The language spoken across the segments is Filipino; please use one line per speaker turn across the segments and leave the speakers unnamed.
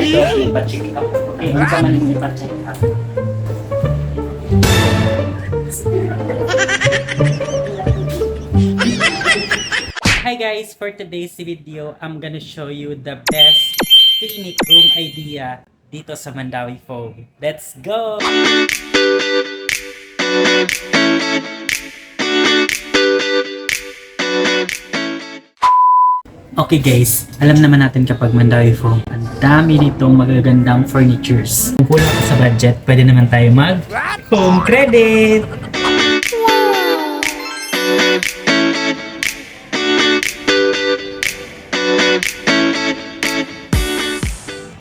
Ay, dok, ipa-check up. Okay, unsa man yung ipa-check up? Hi guys, for today's video, I'm gonna show you the best clinic room idea dito sa Mandawi Foam. Let's go! Okay guys, alam naman natin kapag Mandawi Foam, ang dami nitong magagandang furnitures. Kung kulang ka sa budget, pwede naman tayo mag home credit!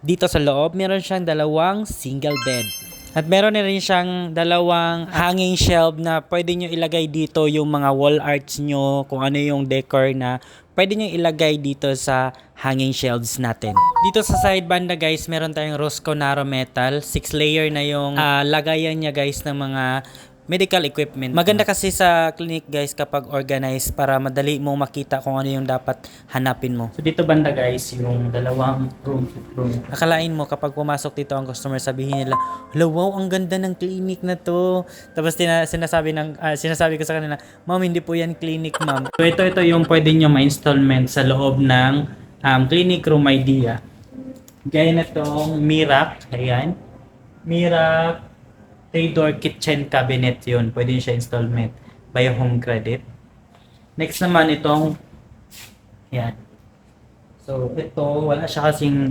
Dito sa loob, meron siyang dalawang single bed. At meron na rin siyang dalawang hanging shelf na pwede nyo ilagay dito yung mga wall arts nyo, kung ano yung decor na pwede nyo ilagay dito sa hanging shelves natin. Dito sa side banda guys, meron tayong Rosco Naro Metal. 6 layer na yung lagayan niya guys ng mga medical equipment. Maganda kasi sa clinic guys kapag organized para madali mong makita kung ano yung dapat hanapin mo. So dito banda guys, yung dalawang room. Akalain mo kapag pumasok dito ang customer, sabihin nila, "Hello, wow, ang ganda ng clinic na to." Tapos sinasabi ko sa kanila, "Ma'am, hindi po yan clinic, ma'am." So ito yung pwede nyo ma-installment sa loob ng clinic room idea. Gaya na tong Mirac, ayan. Mirac 3-door kitchen cabinet yun. Pwede siya installment by home credit. Next naman itong yan. So ito wala siyang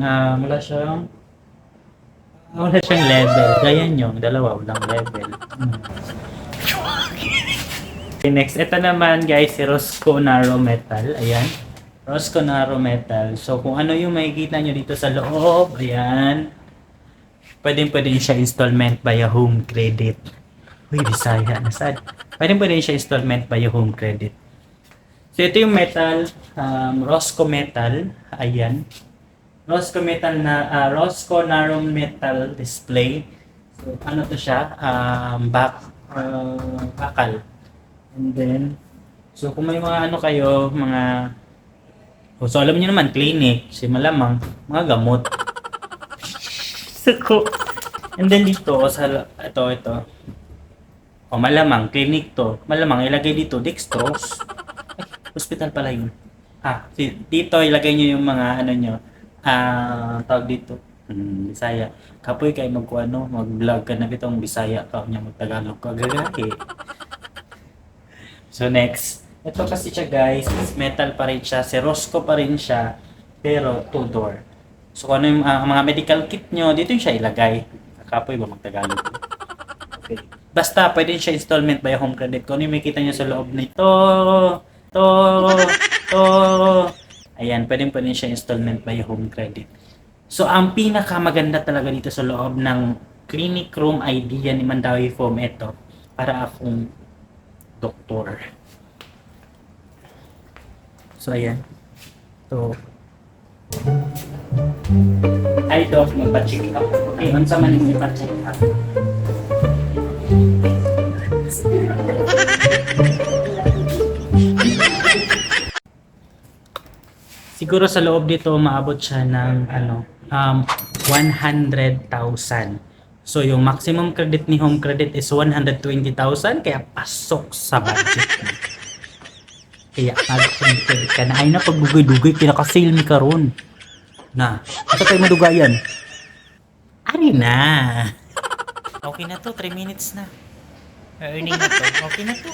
level. Gaya yung dalawa walang level. Okay, next ito naman guys si Rosco Naro Metal. Ayan. Rosco Naro Metal. So kung ano yung makikita nyo dito sa loob, ayan. Pwede siya installment via home credit. Uy, Bisaya na sad. Pwede siya installment via home credit. So ito yung metal, Rosco Metal. Ayan. Rosco Metal na Rosco Naro Metal display. So ano to siya? Bakal. And then so kung may mga ano kayo, so alam niyo naman clinic, si malamang mga gamot. And then dito sa ito. O malamang clinic to. Malamang ilagay dito dextrose. Ay, hospital pala yun. Dito ilagay niyo yung mga ano niyo. Tawag dito. Bisaya. Kapoy kay mag-vlog ka na bitong Bisaya ka nya mag-Tagalog ka gagay. So next, ito kasi siya guys, metal pa rin siya, si Rosco pa rin siya, pero 2-door. So kung ano yung mga medical kit nyo, dito yung siya ilagay. Kapoy ba magtagalog? Okay. Basta pwede siya installment by home credit. Kung ano yung makikita nyo sa loob nito, ayan, pwede siya installment by home credit. So ang pinakamaganda talaga dito sa loob ng clinic room idea ni Mandawi Foam, ito, para akong doktor. So ayan. So ay dok, magpa-check up. Okay, unsa man yung ipa-check up? Siguro sa loob dito maabot siya ng 100,000. So yung maximum credit ni home credit is 120,000, kaya pasok sa budget mo. Kaya mag-credit ka na. Ay na, pagdugay-dugay, kinaka-sale ni karon. Na, ito tayo madugayan. Ari na. Okay na to, 3 minutes na. Earning na to. Okay na to.